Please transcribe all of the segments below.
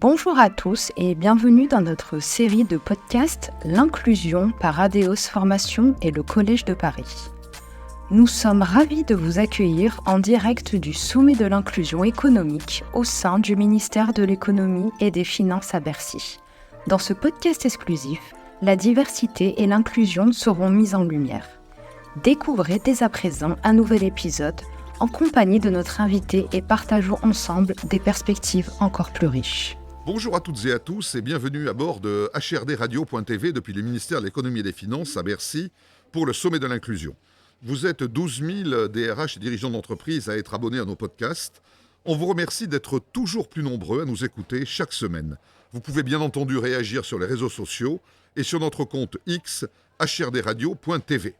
Bonjour à tous et bienvenue dans notre série de podcasts L'inclusion par Adeos Formation et le Collège de Paris. Nous sommes ravis de vous accueillir en direct du sommet de l'inclusion économique au sein du ministère de l'économie et des finances à Bercy. Dans ce podcast exclusif, la diversité et l'inclusion seront mises en lumière. Découvrez dès à présent un nouvel épisode en compagnie de notre invité et partageons ensemble des perspectives encore plus riches. Bonjour à toutes et à tous et bienvenue à bord de HRDRadio.tv depuis le ministère de l'économie et des finances à Bercy pour le sommet de l'inclusion. Vous êtes 12 000 DRH et dirigeants d'entreprise à être abonnés à nos podcasts. On vous remercie d'être toujours plus nombreux à nous écouter chaque semaine. Vous pouvez bien entendu réagir sur les réseaux sociaux et sur notre compte X HRDRadio.tv.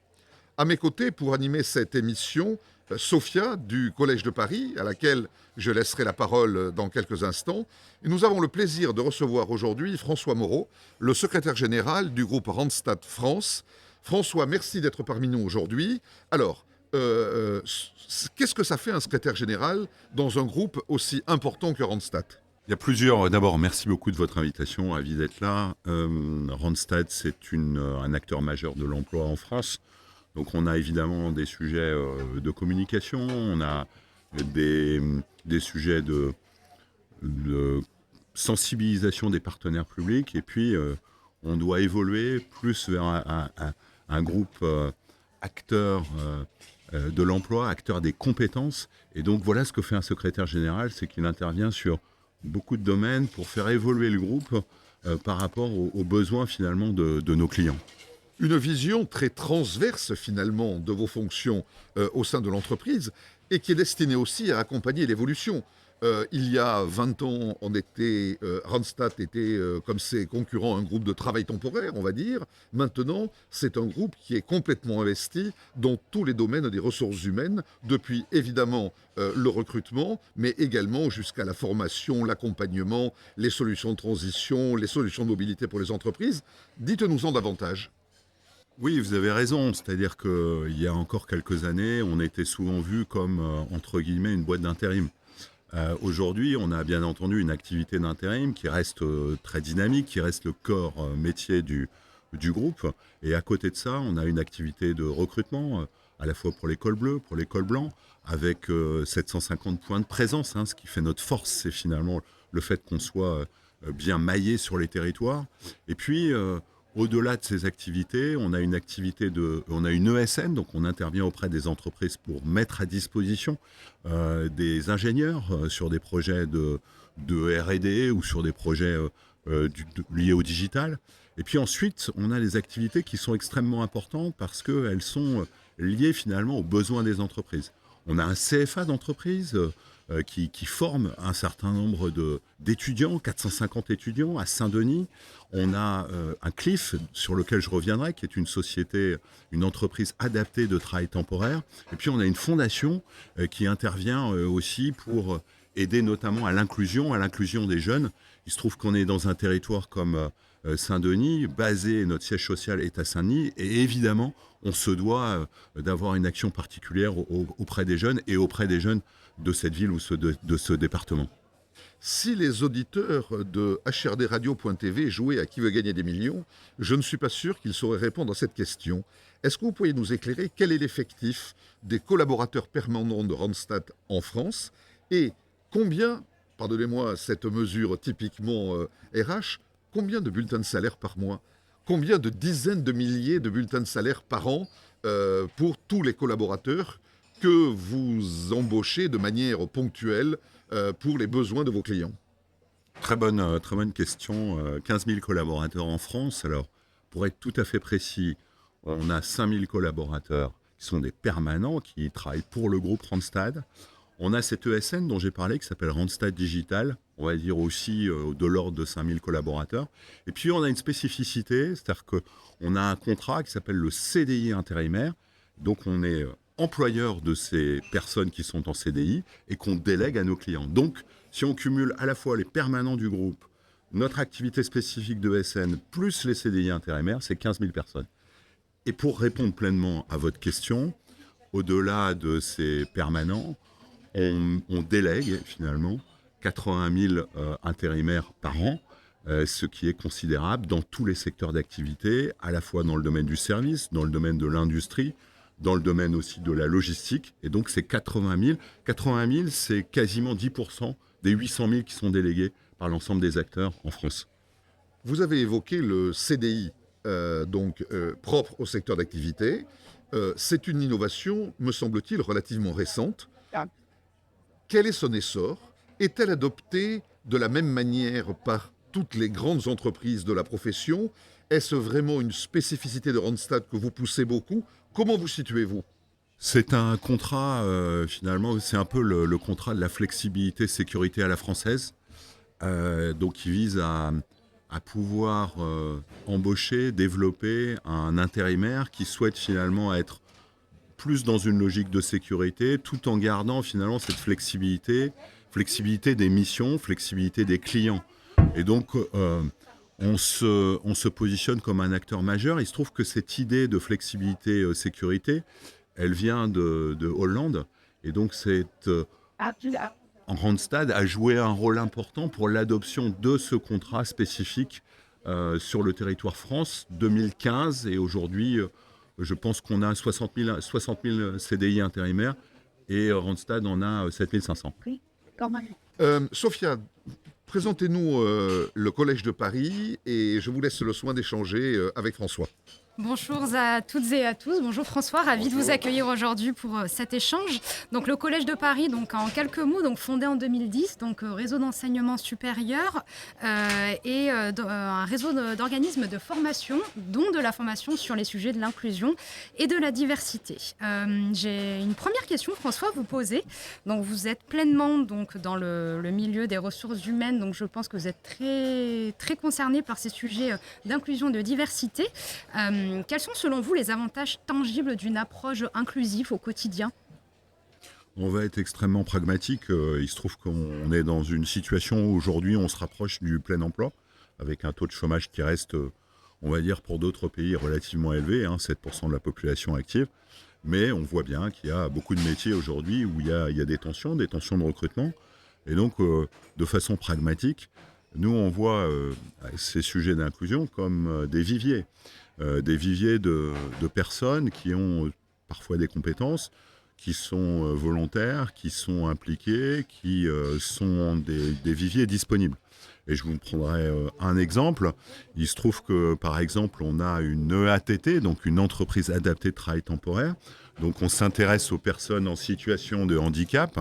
À mes côtés pour animer cette émission, Sophia du Collège de Paris, à laquelle je laisserai la parole dans quelques instants. Et nous avons le plaisir de recevoir aujourd'hui François Moreau, le secrétaire général du groupe Randstad France. François, merci d'être parmi nous aujourd'hui. Alors, qu'est-ce que ça fait un secrétaire général dans un groupe aussi important que Randstad ? Il y a plusieurs. D'abord, merci beaucoup de votre invitation, ravi d'être là. Randstad, c'est un acteur majeur de l'emploi en France. Donc on a évidemment des sujets de communication, on a des sujets de sensibilisation des partenaires publics, et puis on doit évoluer plus vers un groupe acteur de l'emploi, acteur des compétences. Et donc voilà ce que fait un secrétaire général, c'est qu'il intervient sur beaucoup de domaines pour faire évoluer le groupe par rapport aux besoins finalement de nos clients. Une vision très transverse finalement de vos fonctions au sein de l'entreprise et qui est destinée aussi à accompagner l'évolution. Il y a 20 ans, Randstad était, comme ses concurrents, un groupe de travail temporaire, on va dire. Maintenant, c'est un groupe qui est complètement investi dans tous les domaines des ressources humaines, depuis évidemment le recrutement, mais également jusqu'à la formation, l'accompagnement, les solutions de transition, les solutions de mobilité pour les entreprises. Dites-nous-en davantage. Oui, vous avez raison. C'est-à-dire qu'il y a encore quelques années, on était souvent vu comme, entre guillemets, une boîte d'intérim. Aujourd'hui, on a bien entendu une activité d'intérim qui reste très dynamique, qui reste le corps métier du groupe. Et à côté de ça, on a une activité de recrutement, à la fois pour les cols bleus, pour les cols blancs, avec 750 points de présence. Ce qui fait notre force, c'est finalement le fait qu'on soit bien maillé sur les territoires. Et puis, au-delà de ces activités, on a une ESN, donc on intervient auprès des entreprises pour mettre à disposition des ingénieurs sur des projets de R&D ou sur des projets liés au digital. Et puis ensuite, on a les activités qui sont extrêmement importantes parce qu'elles sont liées finalement aux besoins des entreprises. On a un CFA d'entreprise qui forme un certain nombre d'étudiants, 450 étudiants à Saint-Denis. On a un CLIF sur lequel je reviendrai, qui est une entreprise adaptée de travail temporaire. Et puis on a une fondation qui intervient aussi pour aider notamment à l'inclusion des jeunes. Il se trouve qu'on est dans un territoire comme Saint-Denis, notre siège social est à Saint-Denis, et évidemment, on se doit d'avoir une action particulière auprès des jeunes et auprès des jeunes de cette ville ou de ce département. Si les auditeurs de HRDRadio.tv jouaient à Qui veut gagner des millions, je ne suis pas sûr qu'ils sauraient répondre à cette question. Est-ce que vous pourriez nous éclairer quel est l'effectif des collaborateurs permanents de Randstad en France et combien, pardonnez-moi cette mesure typiquement RH, combien de bulletins de salaire par mois ? Combien de dizaines de milliers de bulletins de salaire par an pour tous les collaborateurs que vous embauchez de manière ponctuelle pour les besoins de vos clients ? Très bonne question. 15 000 collaborateurs en France. Alors, pour être tout à fait précis, on a 5 000 collaborateurs qui sont des permanents, qui travaillent pour le groupe Randstad. On a cette ESN dont j'ai parlé, qui s'appelle Randstad Digital, on va dire aussi de l'ordre de 5 000 collaborateurs. Et puis on a une spécificité, c'est-à-dire qu'on a un contrat qui s'appelle le CDI intérimaire. Donc on est employeur de ces personnes qui sont en CDI et qu'on délègue à nos clients. Donc si on cumule à la fois les permanents du groupe, notre activité spécifique de ESN, plus les CDI intérimaires, c'est 15 000 personnes. Et pour répondre pleinement à votre question, au-delà de ces permanents, on délègue finalement 80 000 intérimaires par an, ce qui est considérable dans tous les secteurs d'activité, à la fois dans le domaine du service, dans le domaine de l'industrie, dans le domaine aussi de la logistique. Et donc, c'est 80 000. 80 000, c'est quasiment 10% des 800 000 qui sont délégués par l'ensemble des acteurs en France. Vous avez évoqué le CDI, propre au secteur d'activité. C'est une innovation, me semble-t-il, relativement récente. Quel est son essor? Est-elle adoptée de la même manière par toutes les grandes entreprises de la profession? Est-ce vraiment une spécificité de Randstad que vous poussez beaucoup? Comment vous situez-vous? C'est un contrat, finalement, c'est un peu le contrat de la flexibilité sécurité à la française, donc qui vise à pouvoir embaucher, développer un intérimaire qui souhaite finalement être plus dans une logique de sécurité, tout en gardant finalement cette flexibilité des missions, flexibilité des clients. Et donc, on se positionne comme un acteur majeur. Il se trouve que cette idée de flexibilité sécurité, elle vient de Hollande. Et donc, Randstad a joué un rôle important pour l'adoption de ce contrat spécifique sur le territoire France 2015. Et aujourd'hui, je pense qu'on a 60 000 CDI intérimaires et Randstad en a 7 500. Sophia, présentez-nous le Collège de Paris et je vous laisse le soin d'échanger avec François. Bonjour à toutes et à tous. Bonjour François, ravi de vous accueillir aujourd'hui pour cet échange. Donc le Collège de Paris, donc en quelques mots, donc fondé en 2010, donc réseau d'enseignement supérieur et un réseau d'organismes de formation, dont de la formation sur les sujets de l'inclusion et de la diversité. J'ai une première question, François, à vous poser. Donc vous êtes pleinement donc dans le milieu des ressources humaines, donc je pense que vous êtes très très concerné par ces sujets d'inclusion et de diversité. Quels sont selon vous les avantages tangibles d'une approche inclusive au quotidien? On va être extrêmement pragmatique. Il se trouve qu'on est dans une situation où aujourd'hui on se rapproche du plein emploi avec un taux de chômage qui reste, on va dire pour d'autres pays, relativement élevé, 7% de la population active. Mais on voit bien qu'il y a beaucoup de métiers aujourd'hui où il y a des tensions de recrutement. Et donc, de façon pragmatique, nous on voit ces sujets d'inclusion comme des viviers de personnes qui ont parfois des compétences, qui sont volontaires, qui sont impliquées, qui sont des viviers disponibles. Et je vous prendrai un exemple. Il se trouve que, par exemple, on a une EATT, donc une entreprise adaptée de travail temporaire. Donc on s'intéresse aux personnes en situation de handicap.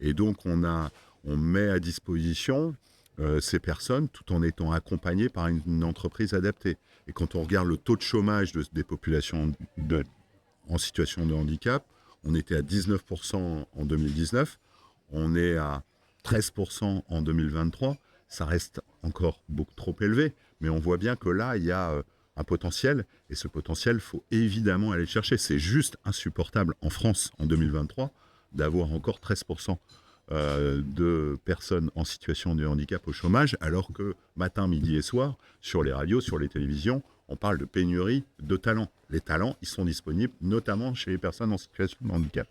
Et donc on met à disposition ces personnes tout en étant accompagnées par une entreprise adaptée. Et quand on regarde le taux de chômage des populations en situation de handicap, on était à 19% en 2019, on est à 13% en 2023. Ça reste encore beaucoup trop élevé, mais on voit bien que là, il y a un potentiel, et ce potentiel, il faut évidemment aller le chercher. C'est juste insupportable en France, en 2023, d'avoir encore 13% de personnes en situation de handicap au chômage, alors que matin, midi et soir, sur les radios, sur les télévisions, on parle de pénurie de talents. Les talents, ils sont disponibles, notamment chez les personnes en situation de handicap.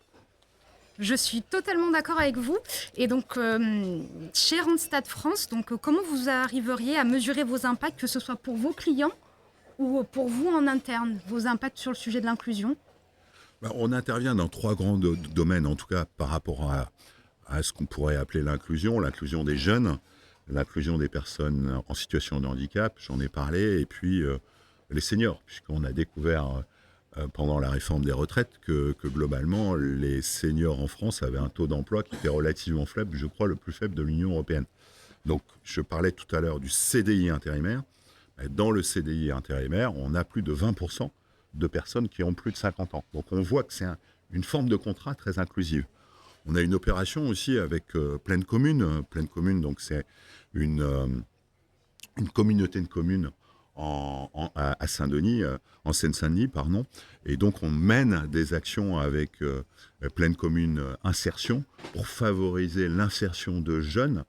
Je suis totalement d'accord avec vous. Et donc, chez Randstad France, donc, comment vous arriveriez à mesurer vos impacts, que ce soit pour vos clients ou pour vous en interne, vos impacts sur le sujet de l'inclusion? On intervient dans 3 grands domaines, en tout cas par rapport à ce qu'on pourrait appeler l'inclusion des jeunes, l'inclusion des personnes en situation de handicap, j'en ai parlé, et puis les seniors, puisqu'on a découvert pendant la réforme des retraites que globalement, les seniors en France avaient un taux d'emploi qui était relativement faible, je crois le plus faible de l'Union européenne. Donc, je parlais tout à l'heure du CDI intérimaire. Dans le CDI intérimaire, on a plus de 20% de personnes qui ont plus de 50 ans. Donc, on voit que c'est une forme de contrat très inclusive. On a une opération aussi avec Pleine Commune. Pleine Commune, donc c'est une communauté de communes à Saint-Denis, en Seine-Saint-Denis, pardon. Et donc on mène des actions avec Pleine Commune Insertion pour favoriser l'insertion de jeunes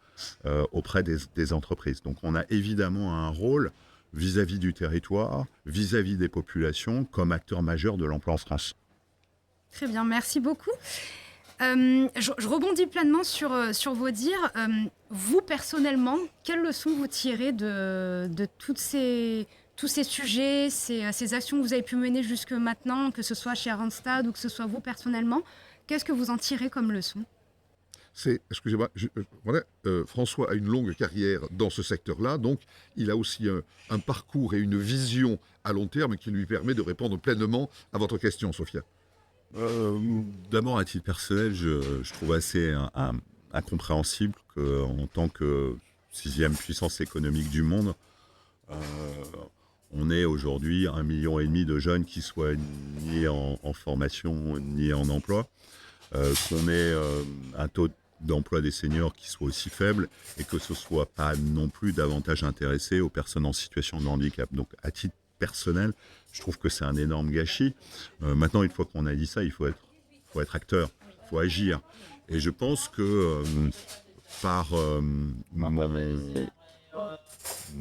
auprès des entreprises. Donc on a évidemment un rôle vis-à-vis du territoire, vis-à-vis des populations, comme acteur majeur de l'emploi en France. Très bien, merci beaucoup. Je rebondis pleinement sur vos dires. Vous, personnellement, quelles leçons vous tirez de tous ces sujets, ces actions que vous avez pu mener jusque maintenant, que ce soit chez Randstad ou que ce soit vous personnellement? Qu'est-ce que vous en tirez comme leçon? Excusez-moi, François a une longue carrière dans ce secteur-là, donc il a aussi un parcours et une vision à long terme qui lui permet de répondre pleinement à votre question, Sophia. D'abord, à titre personnel, je trouve assez incompréhensible qu'en tant que 6e puissance économique du monde, on ait aujourd'hui 1,5 million de jeunes qui soient ni en formation ni en emploi, qu'on ait un taux d'emploi des seniors qui soit aussi faible et que ce ne soit pas non plus davantage intéressé aux personnes en situation de handicap. Donc, à titre personnel, je trouve que c'est un énorme gâchis. Maintenant, une fois qu'on a dit ça, il faut être acteur, il faut agir. Et je pense que par mon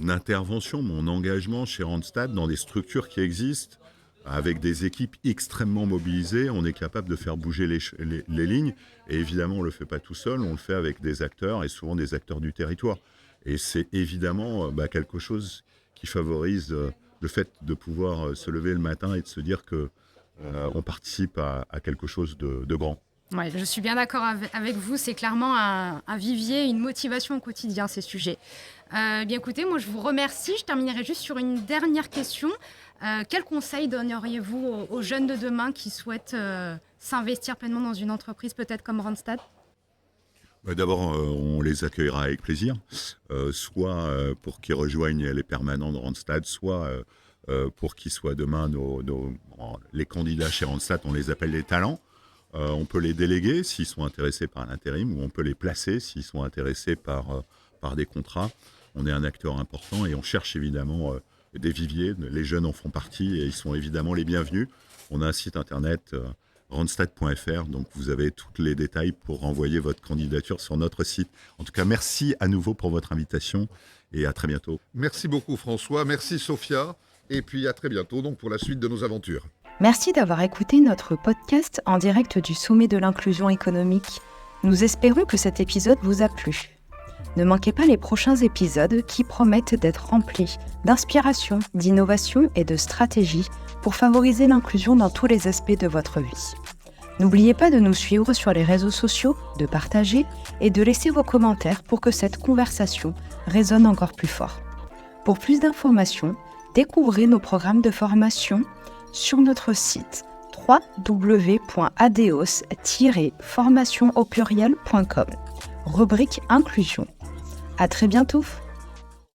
intervention, mon engagement chez Randstad dans des structures qui existent, avec des équipes extrêmement mobilisées, on est capable de faire bouger les lignes. Et évidemment, on ne le fait pas tout seul, on le fait avec des acteurs, et souvent des acteurs du territoire. Et c'est évidemment quelque chose qui favorise le fait de pouvoir se lever le matin et de se dire qu'on participe à quelque chose de grand. Ouais, je suis bien d'accord avec vous, c'est clairement un vivier, une motivation au quotidien, ces sujets. Bien écoutez, moi je vous remercie. Je terminerai juste sur une dernière question. Quel conseil donneriez-vous aux jeunes de demain qui souhaitent s'investir pleinement dans une entreprise, peut-être comme Randstad? D'abord, on les accueillera avec plaisir, soit pour qu'ils rejoignent les permanents de Randstad, soit pour qu'ils soient demain les candidats chez Randstad, on les appelle les talents. On peut les déléguer s'ils sont intéressés par l'intérim, ou on peut les placer s'ils sont intéressés par des contrats. On est un acteur important et on cherche évidemment des viviers. Les jeunes en font partie et ils sont évidemment les bienvenus. On a un site internet randstad.fr, donc vous avez tous les détails pour envoyer votre candidature sur notre site. En tout cas, merci à nouveau pour votre invitation et à très bientôt. Merci beaucoup François, merci Sophia, et puis à très bientôt donc pour la suite de nos aventures. Merci d'avoir écouté notre podcast en direct du Sommet de l'inclusion économique. Nous espérons que cet épisode vous a plu. Ne manquez pas les prochains épisodes qui promettent d'être remplis d'inspiration, d'innovation et de stratégie pour favoriser l'inclusion dans tous les aspects de votre vie. N'oubliez pas de nous suivre sur les réseaux sociaux, de partager et de laisser vos commentaires pour que cette conversation résonne encore plus fort. Pour plus d'informations, découvrez nos programmes de formation sur notre site www.adeos-formation-au-pluriel.com, rubrique inclusion. À très bientôt.